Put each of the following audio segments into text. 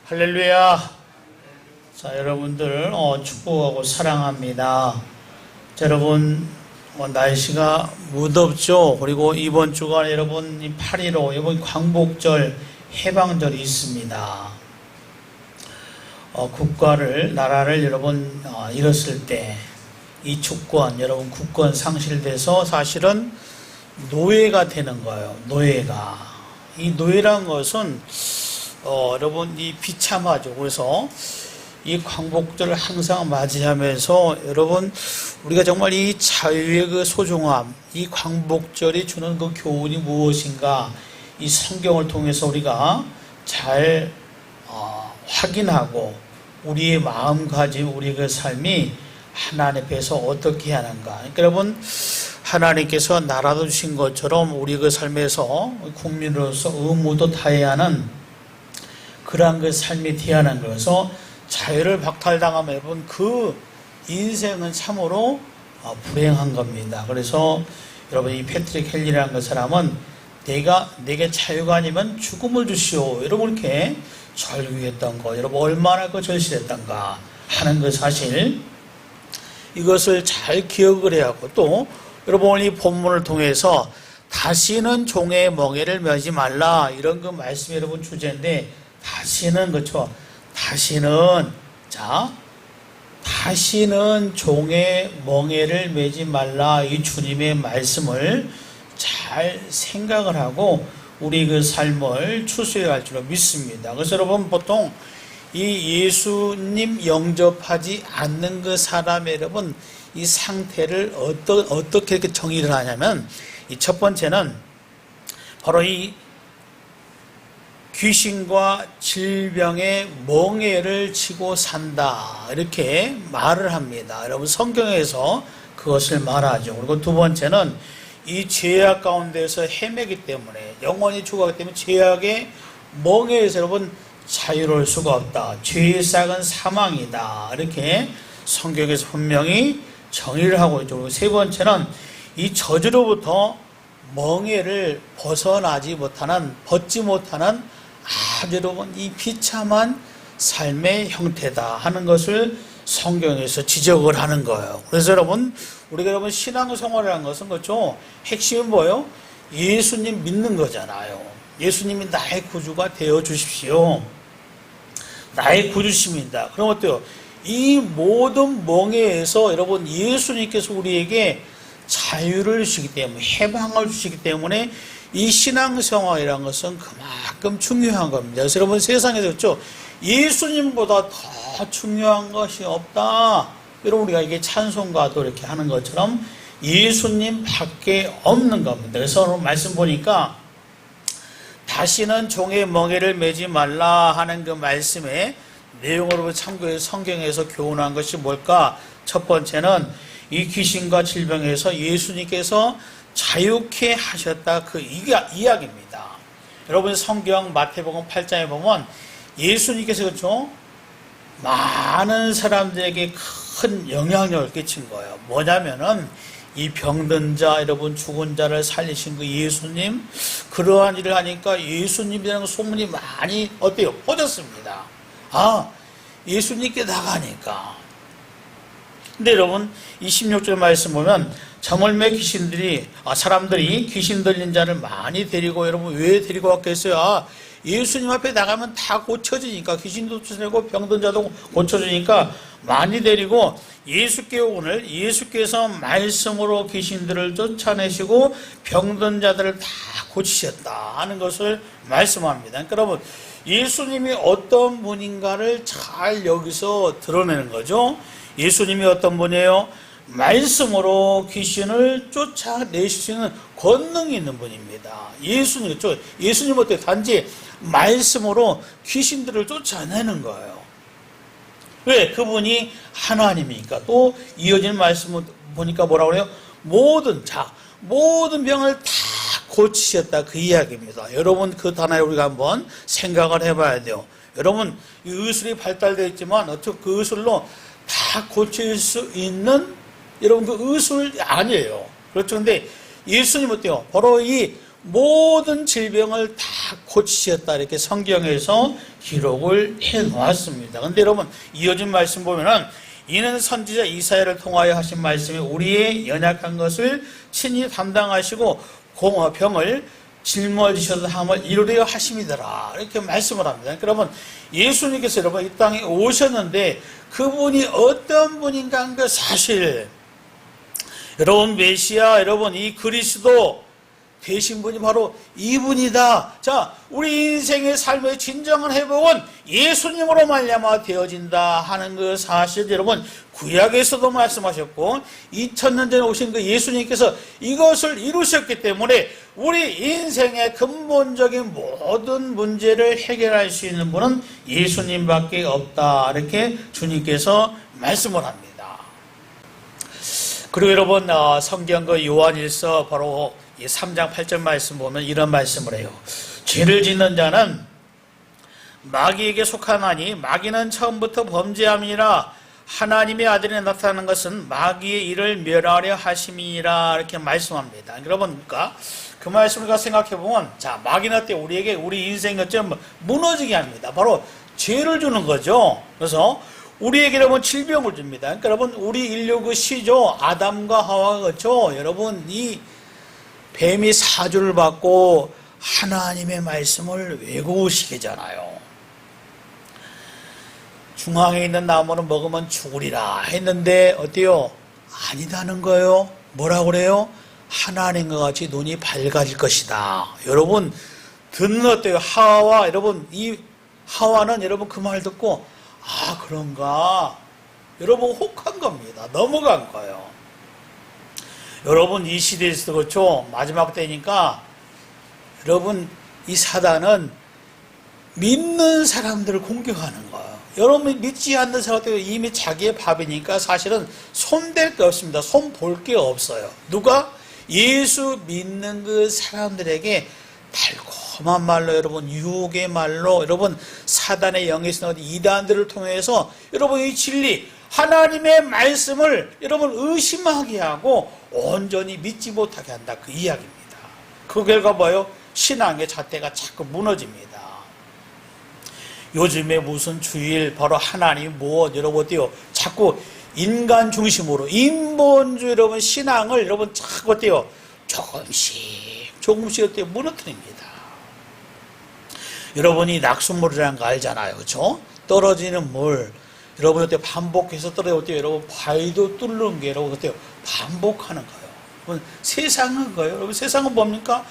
할렐루야. 자, 여러분들 축복하고 사랑합니다. 자, 여러분 날씨가 무덥죠. 그리고 이번 주간 여러분 이 8.15 이번 광복절 해방절이 있습니다. 나라를 여러분 잃었을 때 이 주권 여러분 국권 상실돼서 사실은 노예가 되는 거예요. 이 노예란 것은 여러분 이 비참하죠. 그래서 이 광복절을 항상 맞이하면서 여러분 우리가 정말 이 자유의 그 소중함, 이 광복절이 주는 그 교훈이 무엇인가 이 성경을 통해서 우리가 잘 확인하고 우리의 마음가짐, 우리의 그 삶이 하나님 앞에서 어떻게 하는가. 그러니까 여러분 하나님께서 나라도 주신 것처럼 우리 그 삶에서 국민으로서 의무도 다해야 하는 그러한 그 삶이 되어야 하는 거여서 자유를 박탈당하면 여러분 그 인생은 참으로 불행한 겁니다. 그래서 여러분 이 패트릭 헨리라는 그 사람은 내게 자유가 아니면 죽음을 주시오. 여러분 이렇게 절규했던 거, 여러분 얼마나 그 절실했던가 하는 그 사실 이것을 잘 기억을 해야 하고 또 여러분 오늘 이 본문을 통해서 다시는 종의 멍에를 메지 말라 이런 그 말씀이 여러분 주제인데 다시는 그렇죠. 다시는 종의 멍에를 메지 말라 이 주님의 말씀을 잘 생각을 하고 우리 그 삶을 추수해야 할 줄로 믿습니다. 그래서 여러분 보통 이 예수님 영접하지 않는 그 사람의 여러분 이 상태를 어떻게 이렇게 정의를 하냐면 이 첫 번째는 바로 이 귀신과 질병의 멍에를 치고 산다 이렇게 말을 합니다. 여러분 성경에서 그것을 말하죠. 그리고 두 번째는 이 죄악 가운데서 헤매기 때문에 영원히 죽어가기 때문에 죄악의 멍에에서 여러분 자유로울 수가 없다. 죄의 싹은 사망이다. 이렇게 성경에서 분명히 정의를 하고 있죠. 그리고 세 번째는 이 저주로부터 멍에를 벗지 못하는 아주 여러분 이 비참한 삶의 형태다 하는 것을 성경에서 지적을 하는 거예요. 그래서 여러분 우리가 여러분 신앙생활이라는 것은 그렇죠. 핵심이 뭐예요? 예수님 믿는 거잖아요. 예수님이 나의 구주가 되어 주십시오. 나의 구주십니다. 그럼 어때요? 이 모든 멍에에서 여러분 예수님께서 우리에게 자유를 주시기 때문에 해방을 주시기 때문에 이 신앙생활이라는 것은 그만큼 중요한 겁니다. 그래서 여러분 세상에서 그렇죠? 예수님보다 더 중요한 것이 없다. 여러분 우리가 이게 찬송가도 이렇게 하는 것처럼 예수님밖에 없는 겁니다. 그래서 오늘 말씀 보니까 다시는 종의 멍에를 메지 말라 하는 그 말씀에 내용으로 참고해서 성경에서 교훈한 것이 뭘까? 첫 번째는 이 귀신과 질병에서 예수님께서 자유케 하셨다 그 이야기입니다. 여러분 성경 마태복음 8장에 보면 예수님께서 그렇죠? 많은 사람들에게 큰 영향력을 끼친 거예요. 뭐냐면은 이 병든 자, 여러분 죽은 자를 살리신 그 예수님 그러한 일을 하니까 예수님이라는 소문이 많이 어때요? 퍼졌습니다. 예수님께 나가니까. 근데 여러분 이 16절 말씀 보면 저물매 사람들이 귀신 들린 자를 많이 데리고 여러분 왜 데리고 왔겠어요? 예수님 앞에 나가면 다 고쳐지니까 귀신도 쫓아내고 병든 자도 고쳐지니까 많이 데리고 예수께서 말씀으로 귀신들을 쫓아내시고 병든 자들을 다 고치셨다 하는 것을 말씀합니다. 그러니까 여러분 예수님이 어떤 분인가를 잘 여기서 드러내는 거죠. 예수님이 어떤 분이에요? 말씀으로 귀신을 쫓아내실 수 있는 권능이 있는 분입니다. 예수님 어때요? 단지 말씀으로 귀신들을 쫓아내는 거예요. 왜? 그분이 하나님이니까. 또 이어지는 말씀을 보니까 뭐라고 그래요? 모든 병을 다 고치셨다 그 이야기입니다. 여러분 그 단어에 우리가 한번 생각을 해봐야 돼요. 여러분 이 의술이 발달되어 있지만 어떻게 그 의술로 다 고칠 수 있는 여러분 그 의술 아니에요. 그렇죠. 근데 예수님 어때요? 바로 이 모든 질병을 다 고치셨다 이렇게 성경에서 기록을 해 놓았습니다. 근데 여러분 이어진 말씀 보면은 이는 선지자 이사야를 통하여 하신 말씀이 우리의 연약한 것을 친히 담당하시고 병을 짊어지셔서 함을 이루려 하심이더라 이렇게 말씀을 합니다. 그러면 예수님께서 여러분 이 땅에 오셨는데 그분이 어떤 분인가 하는 그 사실, 여러분 메시아, 여러분 이 그리스도 되신 분이 바로 이분이다. 자, 우리 인생의 삶의 진정한 회복은 예수님으로 말미암아 되어진다 하는 그 사실, 여러분 구약에서도 말씀하셨고 2000년 전에 오신 그 예수님께서 이것을 이루셨기 때문에 우리 인생의 근본적인 모든 문제를 해결할 수 있는 분은 예수님밖에 없다 이렇게 주님께서 말씀을 합니다. 그리고 여러분 성경 그 요한일서 바로 이 3장 8절 말씀 보면 이런 말씀을 해요. 죄를 짓는 자는 마귀에게 속하나니 마귀는 처음부터 범죄함이라 하나님의 아들이 나타나는 것은 마귀의 일을 멸하려 하심이라 이렇게 말씀합니다. 여러분 그 말씀을 생각해 보면 자, 마귀는 어때 우리에게 우리 인생이 좀 무너지게 합니다. 바로 죄를 주는 거죠. 그래서 우리에게 여러분 질병을 줍니다. 그러니까 여러분 우리 인류 그 시조 아담과 하와가 그렇죠. 여러분 이 뱀이 사주를 받고 하나님의 말씀을 외고우시게잖아요. 중앙에 있는 나무는 먹으면 죽으리라 했는데 어때요? 아니다는 거예요. 뭐라고 그래요? 하나님과 같이 눈이 밝아질 것이다. 여러분 듣는 어때요? 하와 여러분 이 하와는 여러분 그 말 듣고 아 그런가? 여러분 혹한 겁니다. 넘어간 거예요. 여러분 이 시대에서 그렇죠. 마지막 때니까 여러분 이 사단은 믿는 사람들을 공격하는 거예요. 여러분 믿지 않는 사람들 이미 자기의 밥이니까 사실은 손댈 게 없습니다. 손 볼 게 없어요. 누가? 예수 믿는 그 사람들에게 달콤한 말로 여러분 유혹의 말로 여러분 사단의 영에서 나온 이단들을 통해서 여러분 이 진리 하나님의 말씀을 여러분 의심하게 하고 온전히 믿지 못하게 한다 그 이야기입니다. 그 결과 뭐예요? 신앙의 잣대가 자꾸 무너집니다. 요즘에 무슨 주일 바로 하나님 무엇 여러분 어때요? 자꾸 인간 중심으로 인본주의 여러분 신앙을 여러분 자꾸 어때요? 조금씩 어때요? 무너뜨립니다. 여러분이 낙수물이라는 거 알잖아요. 그렇죠? 떨어지는 물 여러분 어때요? 반복해서 떨어져요. 여러분 바위도 뚫는 게 여러분 어때요? 반복하는 거예요. 여러분 세상은 거예요. 여러분 세상은 뭡니까?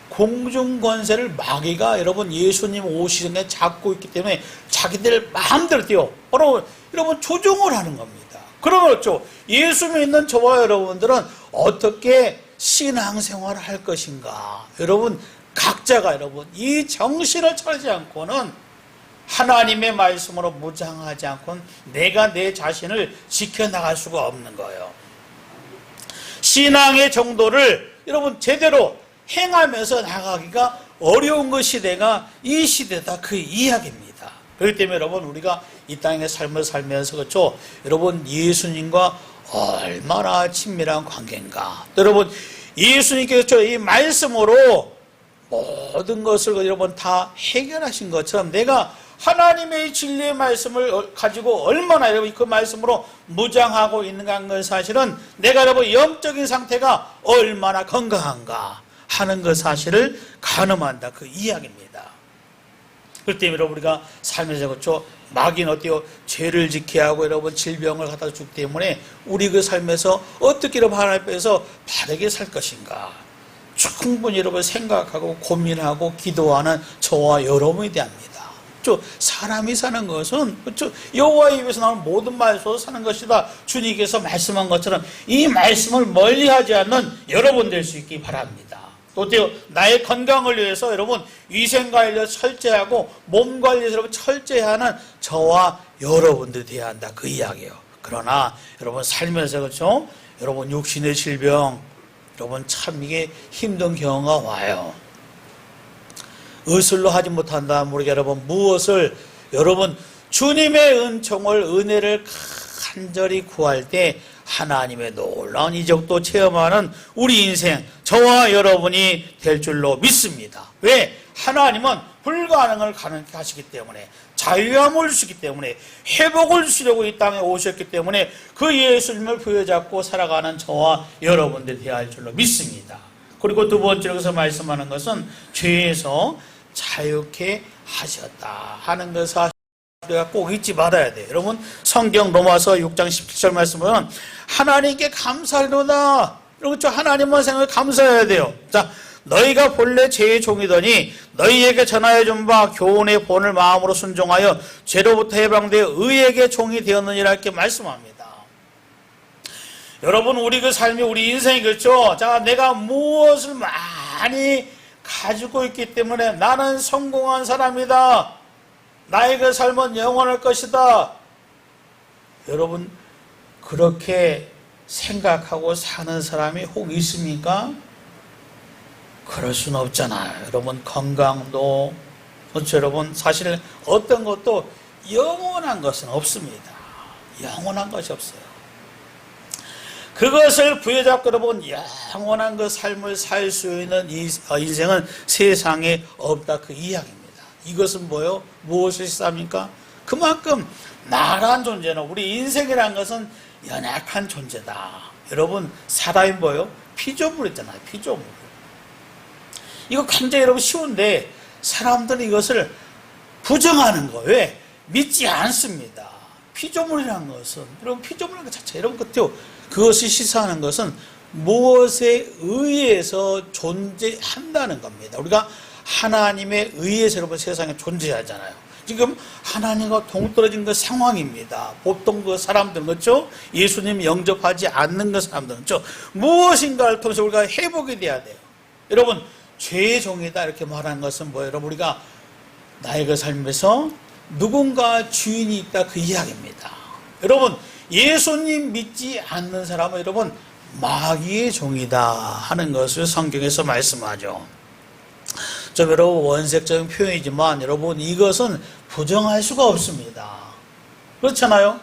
공중권세를 마귀가 여러분 예수님 오시기 전에 잡고 있기 때문에 자기들 마음대로 뛰어 바로 여러분 조종을 하는 겁니다. 그러면 어쩌 예수 믿는 저와 여러분들은 어떻게 신앙생활을 할 것인가? 여러분 각자가 여러분 이 정신을 차리지 않고는 하나님의 말씀으로 무장하지 않고는 내가 내 자신을 지켜나갈 수가 없는 거예요. 신앙의 정도를 여러분 제대로 행하면서 나가기가 어려운 그 시대가 이 시대다 그 이야기입니다. 그렇기 때문에 여러분 우리가 이 땅의 삶을 살면서 그렇죠. 여러분 예수님과 얼마나 친밀한 관계인가. 여러분 예수님께서 이 말씀으로 모든 것을 여러분 다 해결하신 것처럼 내가 하나님의 진리의 말씀을 가지고 얼마나 여러분 그 말씀으로 무장하고 있는가 하는 건 사실은 내가 여러분 영적인 상태가 얼마나 건강한가 하는 그 사실을 가늠한다 그 이야기입니다. 그렇기 때문에 여러분 우리가 살면서 그렇죠. 마귀는 어때요? 죄를 지게 하고 여러분 질병을 갖다 주기 때문에 우리 그 삶에서 어떻게 여러분 하나님 앞에서 바르게 살 것인가 충분히 여러분 생각하고 고민하고 기도하는 저와 여러분이 됩니다. 사람이 사는 것은 여호와의 입에서 나오는 모든 말씀으로 사는 것이다. 주님께서 말씀한 것처럼 이 말씀을 멀리하지 않는 여러분 될 수 있기 바랍니다. 또 어때요? 나의 건강을 위해서 여러분 위생 관리를 철저하고 몸 관리를 여러분 철저히 하는 저와 여러분들이 되어야 한다 그 이야기예요. 그러나 여러분 살면서 그렇죠? 여러분 육신의 질병 여러분 참 이게 힘든 경우가 와요. 의술로 하지 못한다 모르게 여러분 무엇을 여러분 주님의 은총을 은혜를 간절히 구할 때 하나님의 놀라운 이적도 체험하는 우리 인생, 저와 여러분이 될 줄로 믿습니다. 왜? 하나님은 불가능을 가능케 하시기 때문에, 자유함을 주시기 때문에, 회복을 주시려고 이 땅에 오셨기 때문에 그 예수님을 부여잡고 살아가는 저와 여러분들이 되어야 할 줄로 믿습니다. 그리고 두 번째로 여기서 말씀하는 것은 죄에서 자유케 하셨다 하는 것을 우리가 꼭 잊지 말아야 돼요. 여러분, 성경 로마서 6장 17절 말씀 보면 하나님께 감사하리로다. 그렇죠? 하나님만 생각해 감사해야 돼요. 자, 너희가 본래 죄의 종이더니 너희에게 전하여 준 바 교훈의 본을 마음으로 순종하여 죄로부터 해방되어 의에게 종이 되었느니라 이렇게 말씀합니다. 여러분, 우리 그 삶이, 우리 인생이 그렇죠? 자, 내가 무엇을 많이 가지고 있기 때문에 나는 성공한 사람이다. 나의 그 삶은 영원할 것이다. 여러분, 그렇게 생각하고 사는 사람이 혹 있습니까? 그럴 수는 없잖아요. 여러분, 건강도, 그렇죠? 여러분, 사실 어떤 것도 영원한 것은 없습니다. 영원한 것이 없어요. 그것을 부여잡고 여러분, 영원한 그 삶을 살 수 있는 이 인생은 세상에 없다, 그 이야기입니다. 이것은 뭐요? 무엇을 시사합니까? 그만큼 나란 존재는, 우리 인생이라는 것은 연약한 존재다. 여러분, 사람이 뭐요? 피조물이잖아요. 피조물. 이거 굉장히 여러분 쉬운데 사람들은 이것을 부정하는 거예요. 왜? 믿지 않습니다. 피조물이라는 것은, 여러분, 피조물이라는 것 자체, 여러분, 그것이 시사하는 것은 무엇에 의해서 존재한다는 겁니다. 우리가 하나님의 의해서 여러분 세상에 존재하잖아요. 지금 하나님과 동떨어진 그 상황입니다. 보통 그 사람들은, 그렇죠? 예수님 영접하지 않는 그 사람들은, 그렇죠? 무엇인가를 통해서 우리가 회복이 돼야 돼요. 여러분, 죄의 종이다 이렇게 말하는 것은 뭐예요? 여러분, 우리가 나의 그 삶에서 누군가 주인이 있다, 그 이야기입니다. 여러분, 예수님 믿지 않는 사람은 여러분 마귀의 종이다 하는 것을 성경에서 말씀하죠. 좀 여러분 원색적인 표현이지만 여러분 이것은 부정할 수가 없습니다. 그렇잖아요?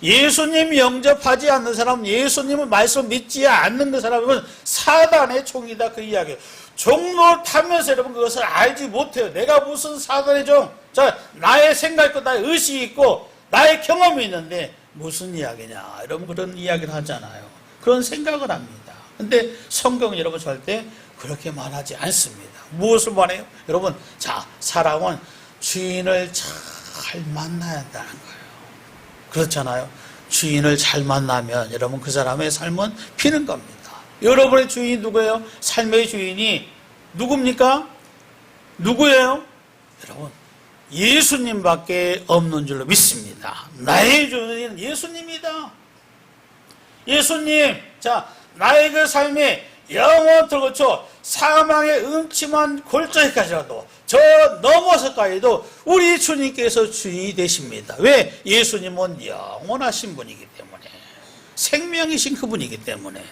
예수님 영접하지 않는 사람은, 예수님을 말씀 믿지 않는 그 사람은 사단의 종이다, 그 이야기예요. 종로 타면서 여러분 그것을 알지 못해요. 내가 무슨 사단의 종? 자, 나의 생각 있고 나의 의식이 있고 나의 경험이 있는데 무슨 이야기냐, 여러분 그런 이야기를 하잖아요. 그런 생각을 합니다. 근데 성경은 여러분 절대 그렇게 말하지 않습니다. 무엇을 말해요? 여러분, 자, 사람은 주인을 잘 만나야 한다는 거예요. 그렇잖아요. 주인을 잘 만나면 여러분 그 사람의 삶은 피는 겁니다. 여러분의 주인이 누구예요? 삶의 주인이 누굽니까? 누구예요? 여러분, 예수님밖에 없는 줄로 믿습니다. 나의 주인은 예수님이다. 예수님, 자, 나의 그 삶에 영원토록, 그렇죠? 사망의 음침한 골짜기까지라도, 저 넘어서까지도 우리 주님께서 주인이 되십니다. 왜? 예수님은 영원하신 분이기 때문에, 생명이신 그분이기 때문에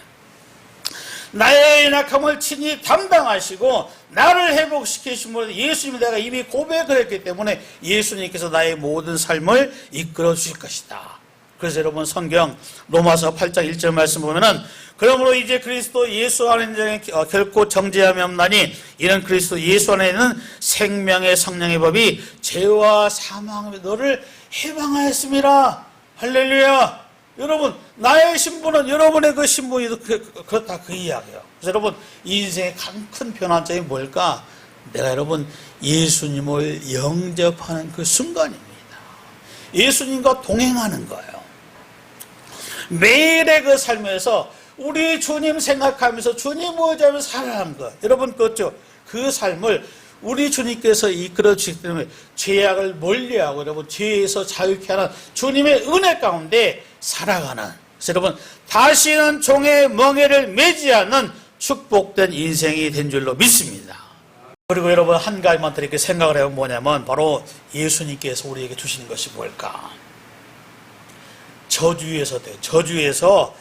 나의 연약함을 친히 담당하시고 나를 회복시키신 분 예수님이 내가 이미 고백을 했기 때문에 예수님께서 나의 모든 삶을 이끌어 주실 것이다. 그래서 여러분 성경 로마서 8장 1절 말씀 보면은 그러므로 이제 그리스도 예수 안에 결코 정죄함이 없나니 이는 그리스도 예수 안에 있는 생명의 성령의 법이 죄와 사망의 너를 해방하였습니다. 할렐루야. 여러분, 나의 신분은 여러분의 그 신분이 그렇다, 그 이야기예요. 그래서 여러분, 인생의 가장 큰 변화점이 뭘까? 내가 여러분 예수님을 영접하는 그 순간입니다. 예수님과 동행하는 거예요. 매일의 그 삶에서 우리 주님 생각하면서 주님 의지하며 살아가는 것. 여러분, 그렇죠? 그 삶을 우리 주님께서 이끌어 주시기 때문에 죄악을 멀리하고 여러분 죄에서 자유케 하는 주님의 은혜 가운데 살아가는, 그래서 여러분 다시는 종의 멍에를 매지 않는 축복된 인생이 된 줄로 믿습니다. 그리고 여러분 한 가지만 더 이렇게 생각을 해보면 뭐냐면 바로 예수님께서 우리에게 주시는 것이 뭘까? 저주에서 돼요. 저주에서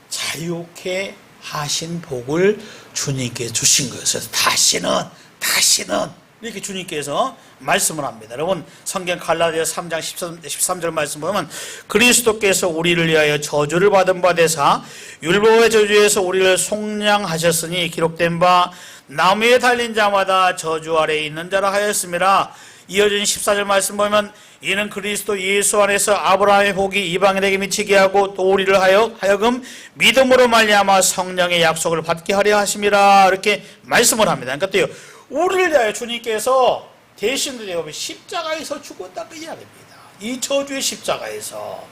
자유케 하신 복을 주님께 주신 거예요. 그래서 다시는 이렇게 주님께서 말씀을 합니다. 여러분 성경 갈라디아서 3장 13절 말씀 보면 그리스도께서 우리를 위하여 저주를 받은 바 되사 율법의 저주에서 우리를 속량하셨으니 기록된 바 나무에 달린 자마다 저주 아래에 있는 자라 하였음이라. 이어진 14절 말씀 보면 이는 그리스도 예수 안에서 아브라함의 복이 이방인에게 미치게 하고 또 우리를 하여금 믿음으로 말미암아 성령의 약속을 받게 하려 하심이라. 이렇게 말씀을 합니다. 그러니까 또요, 우리를 위하여 주님께서 대신으로 되어 십자가에서 죽었다 그 이야기입니다. 이 저주의 십자가에서.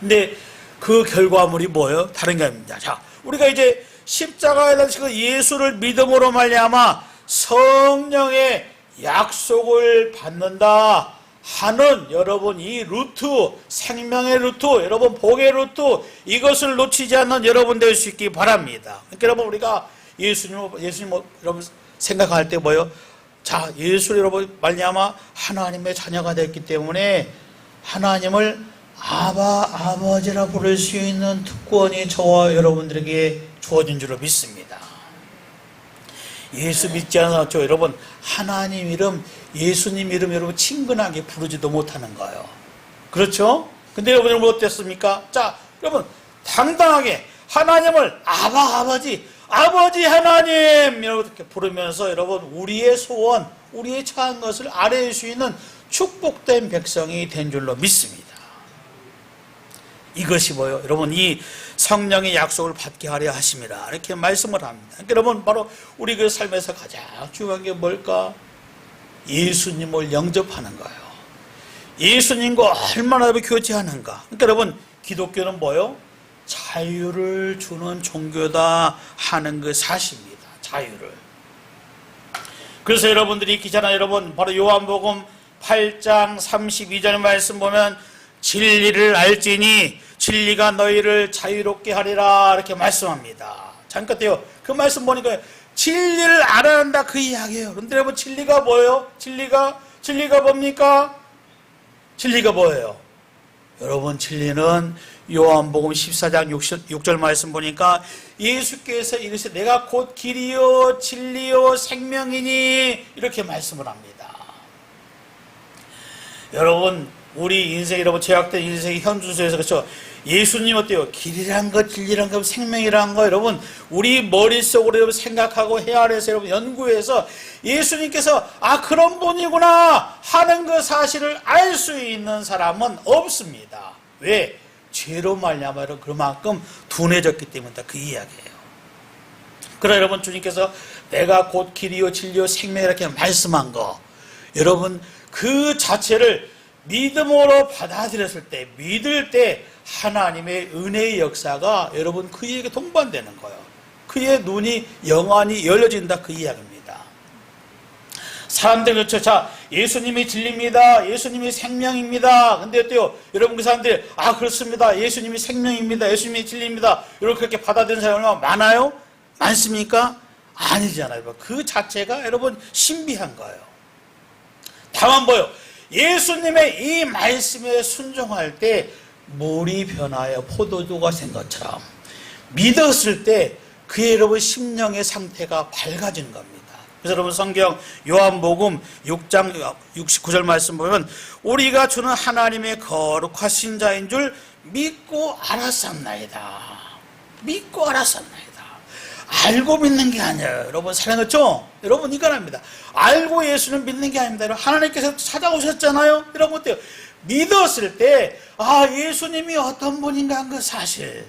근데 그 결과물이 뭐예요? 다른 게 아닙니다. 자, 우리가 이제 십자가에 달린 예수를 믿음으로 말미암아 성령의 약속을 받는다 하는 여러분 이 루트, 생명의 루트, 여러분 복의 루트, 이것을 놓치지 않는 여러분 될 수 있기 바랍니다. 그러니까 여러분 우리가 예수님 여러분 생각할 때 뭐예요? 자, 예수 여러분 말미암아 하나님의 자녀가 됐기 때문에 하나님을 아버지라 부를 수 있는 특권이 저와 여러분들에게 주어진 줄로 믿습니다. 예수 믿지 않아서 여러분 하나님 이름, 예수님 이름 여러분 친근하게 부르지도 못하는 거예요. 그렇죠? 근데 여러분 어땠습니까? 자, 여러분 당당하게 하나님을 아버지 하나님 이렇게 부르면서 여러분 우리의 소원, 우리의 처한 것을 아뢰일 수 있는 축복된 백성이 된 줄로 믿습니다. 이것이 뭐예요? 여러분 이 성령의 약속을 받게 하려 하심이라 이렇게 말씀을 합니다. 그러니까 여러분 바로 우리 그 삶에서 가장 중요한 게 뭘까? 예수님을 영접하는 거예요. 예수님과 얼마나 교제하는가. 그러니까 여러분 기독교는 뭐예요? 자유를 주는 종교다 하는 그 사실입니다. 자유를. 그래서 여러분들이 있잖아요. 여러분 바로 요한복음 8장 32절 말씀 보면 진리를 알지니 진리가 너희를 자유롭게 하리라 이렇게 말씀합니다. 잠깐 떼요. 그 말씀 보니까 진리를 알아야 한다 그 이야기예요. 그런데 여러분 진리가 뭐예요? 진리가 뭡니까? 진리가 뭐예요? 여러분 진리는 요한복음 14장 6절 말씀 보니까 예수께서 이르시되 내가 곧 길이요 진리요 생명이니 이렇게 말씀을 합니다. 여러분 우리 인생 여러분 제약된 인생의 현주소에서 그렇죠. 예수님 어때요? 길이란 것, 진리란 것, 생명이란 거 여러분 우리 머릿속으로 여러분 생각하고 헤아려서 여러분 연구해서 예수님께서 그런 분이구나 하는 그 사실을 알 수 있는 사람은 없습니다. 왜? 죄로 말미암아 그만큼 둔해졌기 때문이다 그 이야기예요. 그러나 여러분 주님께서 내가 곧 길이요 진리요 생명 이렇게 말씀한 거 여러분 그 자체를 믿음으로 받아들였을 때 믿을 때 하나님의 은혜의 역사가 여러분 그에게 동반되는 거예요. 그의 눈이 영원히 열려진다 그 이야기입니다. 사람들 그렇죠. 자 예수님이 진리입니다. 예수님이 생명입니다. 근데 어때요? 여러분 그 사람들이 그렇습니다. 예수님이 생명입니다. 예수님이 진리입니다. 이렇게 받아들이는 사람이 얼마나 많아요? 많습니까? 아니잖아요. 그 자체가 여러분 신비한 거예요. 다만 뭐요? 예수님의 이 말씀에 순종할 때 물이 변하여 포도주가 된 것처럼 믿었을 때 그의 여러분 심령의 상태가 밝아진 겁니다. 그래서 여러분 성경 요한복음 6장 69절 말씀 보면 우리가 주는 하나님의 거룩하신 자인 줄 믿고 알았었나이다. 믿고 알았었나이다. 알고 믿는 게 아니에요. 여러분 사랑했죠? 여러분 이거랍니다. 알고 예수는 믿는 게 아닙니다. 하나님께서 찾아오셨잖아요. 여러분 어때요? 믿었을 때 예수님이 어떤 분인가 한 그 사실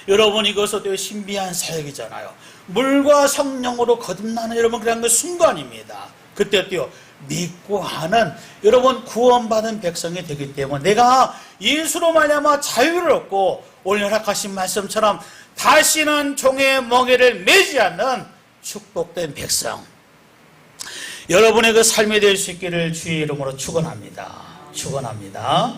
여러분 이것은 어때요? 신비한 사역이잖아요. 물과 성령으로 거듭나는 여러분 그런 그 순간입니다. 그때 어때요? 믿고 하는 여러분 구원받은 백성이 되기 때문에 내가 예수로 말미암아 자유를 얻고 오늘 허락하신 말씀처럼 다시는 종의 멍에를 매지 않는 축복된 백성 여러분의 그 삶이 될 수 있기를 주의 이름으로 축원합니다. 축원합니다.